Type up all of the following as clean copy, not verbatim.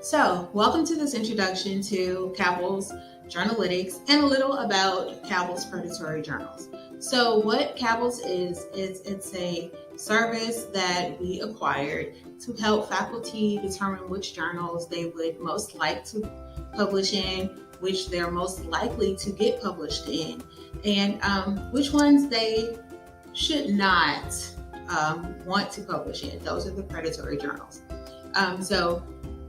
So, welcome to this introduction to Cabell's Journalytics and a little about Cabell's predatory journals. So, what Cabell's is it's a service that we acquired to help faculty determine which journals they would most like to publish in, which they're most likely to get published in, and which ones they should not want to publish in. Those are the predatory journals. So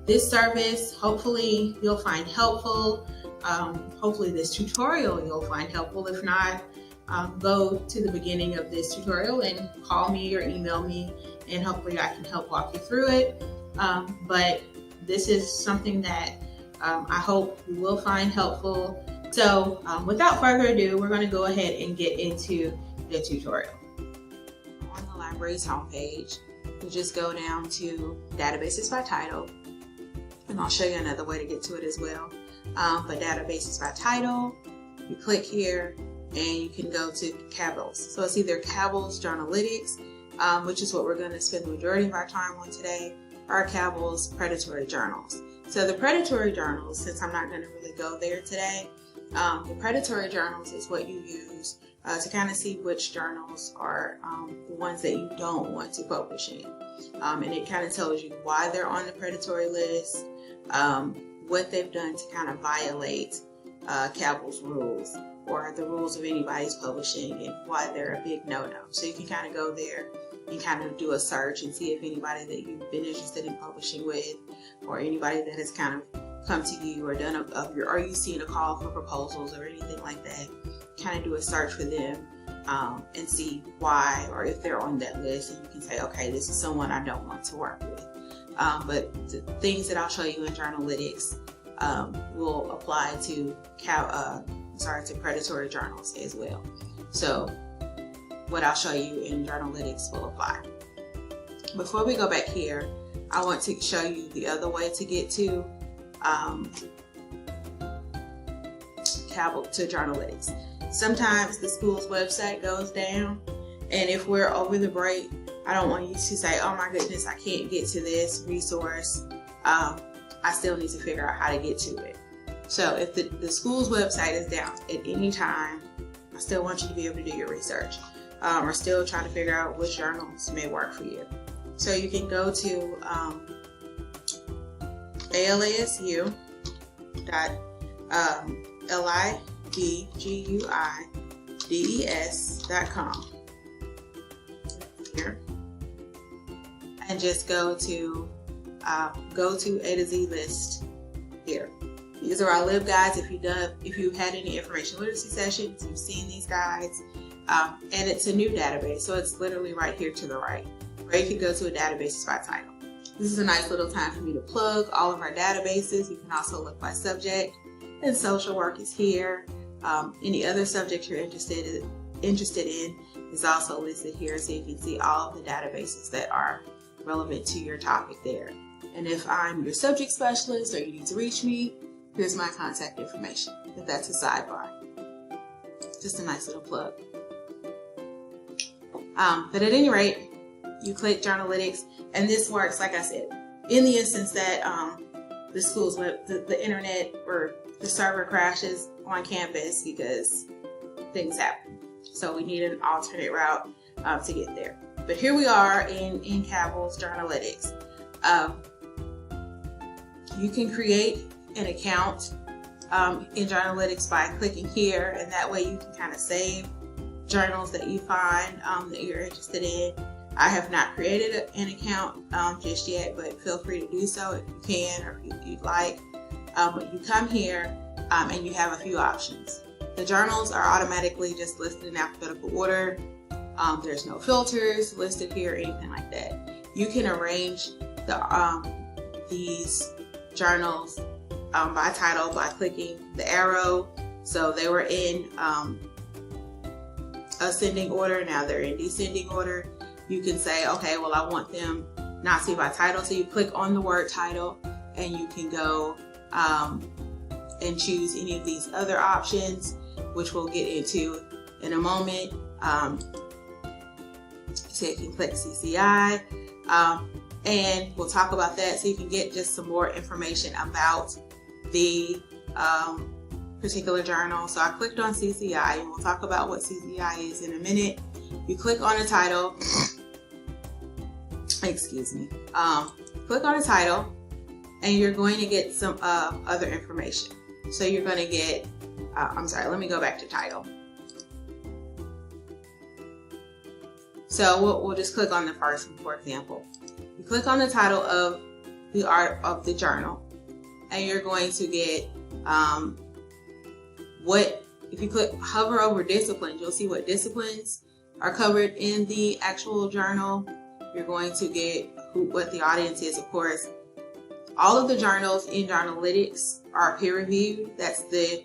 this service, hopefully you'll find helpful. Hopefully this tutorial you'll find helpful. If not, go to the beginning of this tutorial and call me or email me, and hopefully I can help walk you through it. But this is something that I hope you will find helpful. So without further ado, we're going to go ahead and get into the tutorial. On the library's homepage, you just go down to databases by title, and I'll show you another way to get to it as well. But databases by title, you click here and you can go to Cabell's. So it's either Cabell's Journalytics, which is what we're going to spend the majority of our time on today, or Cabell's predatory journals. So the predatory journals, since I'm not going to really go there today, the predatory journals is what you use to kind of see which journals are the ones that you don't want to publish in. And it kind of tells you why they're on the predatory list, what they've done to kind of violate Cabell's rules or the rules of anybody's publishing, and why they're a big no-no. So you can kind of go there and kind of do a search and see if anybody that you've been interested in publishing with, or anybody that has kind of come to you or done are you seeing a call for proposals or anything like that. Kind of do a search for them and see why, or if they're on that list, and you can say, okay, this is someone I don't want to work with. But the things that I'll show you in Journalytics will apply to predatory journals as well. So what I'll show you in Journalytics will apply. Before we go back here, I want to show you the other way to get to Cabell to Journalytics. Sometimes the school's website goes down, and if we're over the break, I don't want you to say, oh my goodness, I can't get to this resource. I still need to figure out how to get to it. So if the school's website is down at any time, I still want you to be able to do your research, or still try to figure out which journals may work for you. So you can go to alsu.libguides.com here, and just go to A to Z list here. These are our LibGuides. If you've had any information literacy sessions, you've seen these guides, and it's a new database, so it's literally right here to the right. Or you can go to a databases by title. This is a nice little time for me to plug all of our databases. You can also look by subject, and social work is here. Any other subject you're interested in is also listed here, so you can see all of the databases that are relevant to your topic there. And if I'm your subject specialist or you need to reach me, here's my contact information, if that's a sidebar. Just a nice little plug. But at any rate, you click Journalytics, and this works, like I said, in the instance that the school's the internet or the server crashes on campus because things happen. So we need an alternate route to get there. But here we are in Cabell's Journalytics. You can create an account in Journalytics by clicking here, and that way you can kind of save journals that you find that you're interested in. I have not created an account just yet, but feel free to do so if you can or if you'd like. But you come here and you have a few options. The journals are automatically just listed in alphabetical order. There's no filters listed here or anything like that. You can arrange these journals by title by clicking the arrow. So they were in ascending order, now they're in descending order. You can say, okay, well, I want them not to be by title. So you click on the word title, and you can go and choose any of these other options, which we'll get into in a moment. So you can click CCI. and we'll talk about that so you can get just some more information about the particular journal. So I clicked on CCI, and we'll talk about what CCI is in a minute. You click on the title, excuse me, click on the title, and you're going to get some other information. So you're going to get, I'm sorry, let me go back to title. So we'll just click on the first one, for example. You click on the title of the art of the journal, and you're going to get if you hover over disciplines, you'll see what disciplines are covered in the actual journal. You're going to get what the audience is, of course. All of the journals in Journalytics are peer reviewed. That's the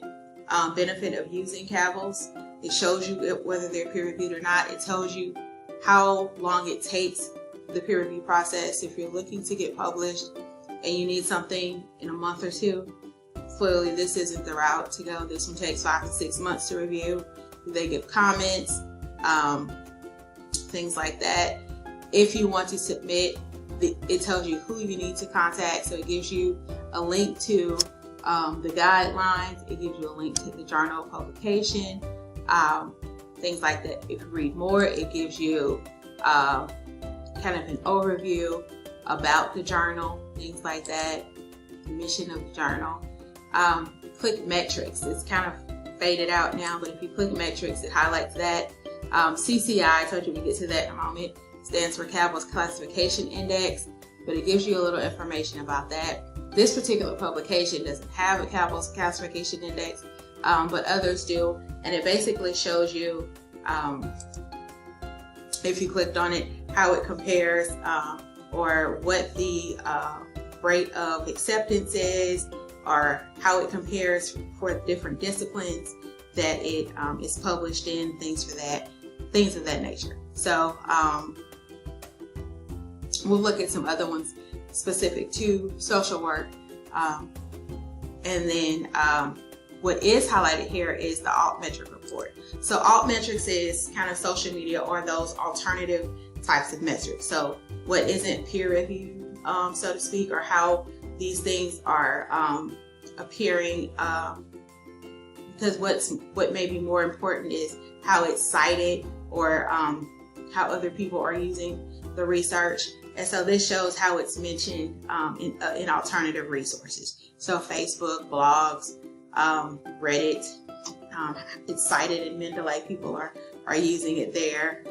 benefit of using Cabell's. It shows you whether they're peer reviewed or not. It tells you how long it takes the peer review process. If you're looking to get published and you need something in a month or two, clearly this isn't the route to go. This one takes 5 to 6 months to review. They give comments, things like that. If you want to submit, it tells you who you need to contact. So it gives you a link to the guidelines. It gives you a link to the journal publication, things like that. If you read more, it gives you kind of an overview about the journal, things like that, the mission of the journal. Click metrics. It's kind of faded out now, but if you click metrics, it highlights that. CCI, I told you we get to that in a moment, stands for Cabell's Classification Index, but it gives you a little information about that. This particular publication doesn't have a Cabell's Classification Index, but others do, and it basically shows you, if you clicked on it, how it compares or what the rate of acceptance is, or how it compares for different disciplines that it is published in, things of that nature. So we'll look at some other ones specific to social work. And then what is highlighted here is the altmetric report. So altmetrics is kind of social media or those alternative types of metrics. So what isn't peer reviewed, so to speak, or how these things are appearing, because what may be more important is how it's cited or how other people are using the research. And so this shows how it's mentioned in alternative resources. So Facebook, blogs, Reddit, it's cited in Mendeley, people are using it there,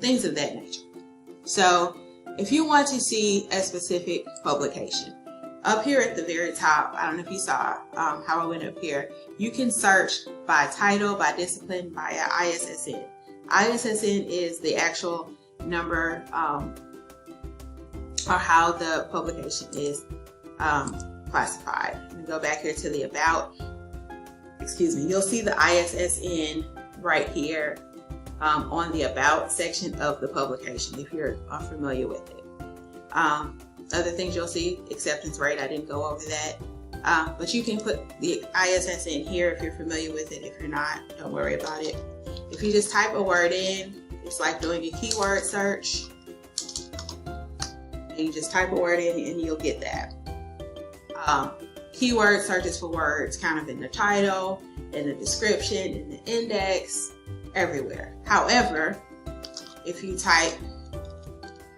things of that nature. So if you want to see a specific publication, up here at the very top, I don't know if you saw how I went up here, you can search by title, by discipline, by ISSN. ISSN is the actual number or how the publication is classified. Let me go back here to the about. Excuse me. You'll see the ISSN right here on the about section of the publication if you're familiar with it. Other things you'll see, acceptance rate, I didn't go over that. But you can put the ISSN here if you're familiar with it. If you're not, don't worry about it. If you just type a word in, it's like doing a keyword search. And you just type a word in and you'll get that. Keyword searches for words kind of in the title, in the description, in the index, everywhere. However, if you type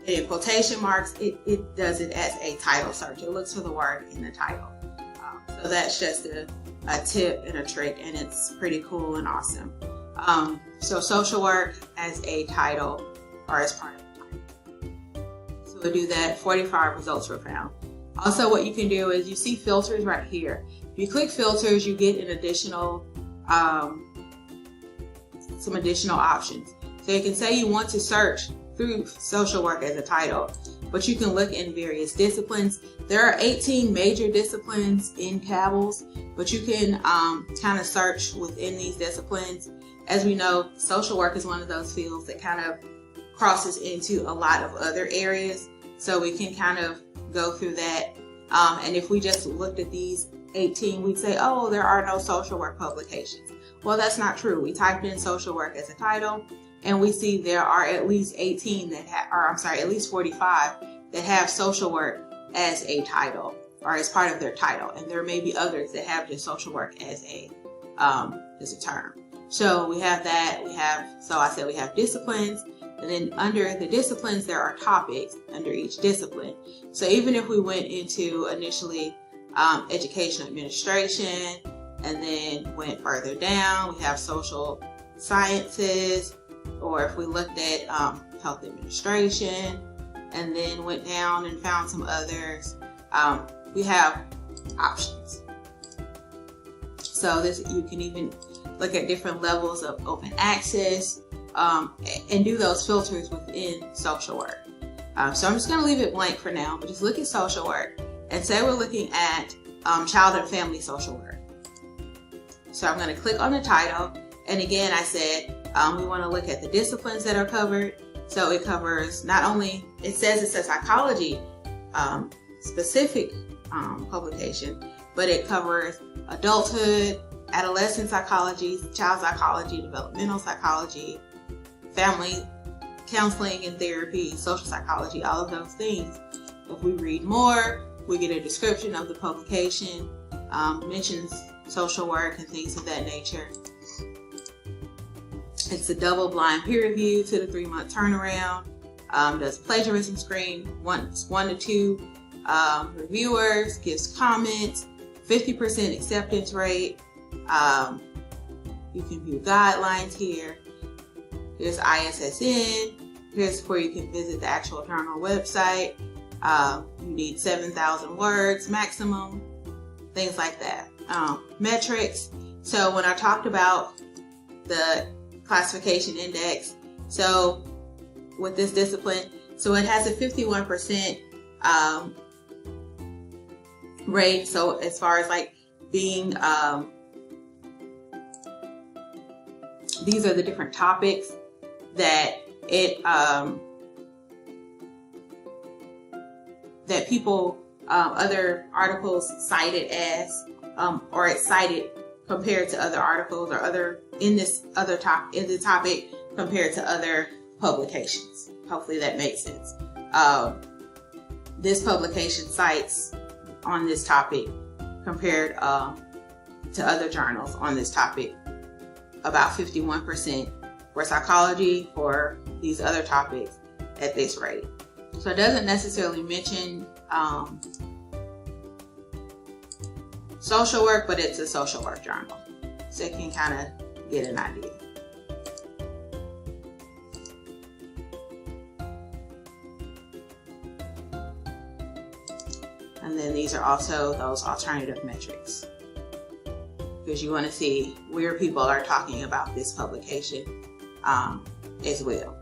in quotation marks, it does it as a title search. It looks for the word in the title. So that's just a tip and a trick, and it's pretty cool and awesome. So social work as a title or as part of the title. So we'll do that. 45 results were found. Also, what you can do is you see filters right here. If you click filters, you get an additional, some additional options. So you can say you want to search through social work as a title, but you can look in various disciplines. There are 18 major disciplines in Cabell's, but you can kind of search within these disciplines. As we know, social work is one of those fields that kind of crosses into a lot of other areas. So we can kind of go through that. And if we just looked at these 18, we'd say, oh, there are no social work publications. Well, that's not true. We typed in social work as a title, and we see there are at least 18 that at least 45 that have social work as a title or as part of their title, and there may be others that have just social work as a term. So we have that. I said we have disciplines, and then under the disciplines there are topics under each discipline. So even if we went into initially education administration, and then went further down, we have social sciences, or if we looked at health administration, and then went down and found some others, we have options. So you can even look at different levels of open access and do those filters within social work. So I'm just going to leave it blank for now, but just look at social work and say we're looking at child and family social work. So I'm going to click on the title, and again I said we want to look at the disciplines that are covered. So it covers not only, it says it's a psychology specific publication, but it covers adulthood, adolescent psychology, child psychology, developmental psychology, family counseling and therapy, social psychology, all of those things. If we read more, we get a description of the publication, mentions social work and things of that nature. It's a double-blind peer review to the 3-month turnaround. Does plagiarism screen, one to two reviewers, gives comments, 50% acceptance rate. You can view guidelines here. There's ISSN. Here's where you can visit the actual journal website. You need 7,000 words maximum, things like that. Metrics. So when I talked about the classification index, so with this discipline, so it has a 51% rate. So as far as like being, these are the different topics that that people, other articles cited as, or it's cited compared to other articles or other in the topic compared to other publications. Hopefully that makes sense. This publication cites on this topic compared to other journals on this topic about 51% for psychology, for these other topics at this rate. So it doesn't necessarily mention social work, but it's a social work journal. So you can kind of get an idea. And then these are also those alternative metrics, because you want to see where people are talking about this publication as well.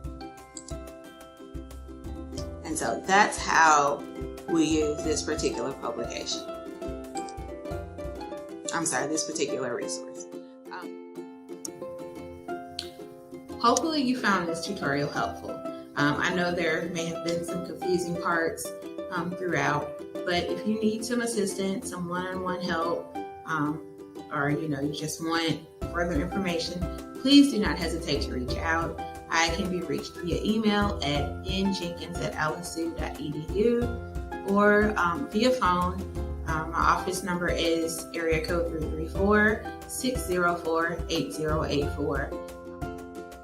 And so that's how we use this particular publication. This particular resource. Hopefully you found this tutorial helpful. I know there may have been some confusing parts throughout, but if you need some assistance, some one-on-one help, or you just want further information, please do not hesitate to reach out. I can be reached via email at njenkins@lsu.edu or via phone. My office number is area code 334-604-8084.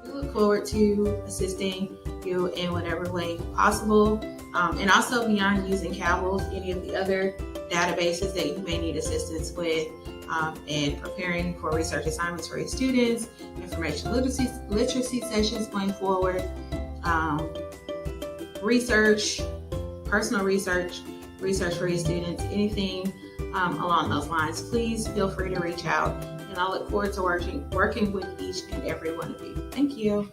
We look forward to assisting you in whatever way possible. And also beyond using Cabell, any of the other databases that you may need assistance with, and preparing for research assignments for your students, information literacy sessions going forward, research, personal research for your students, anything along those lines, please feel free to reach out, and I look forward to working with each and every one of you. Thank you.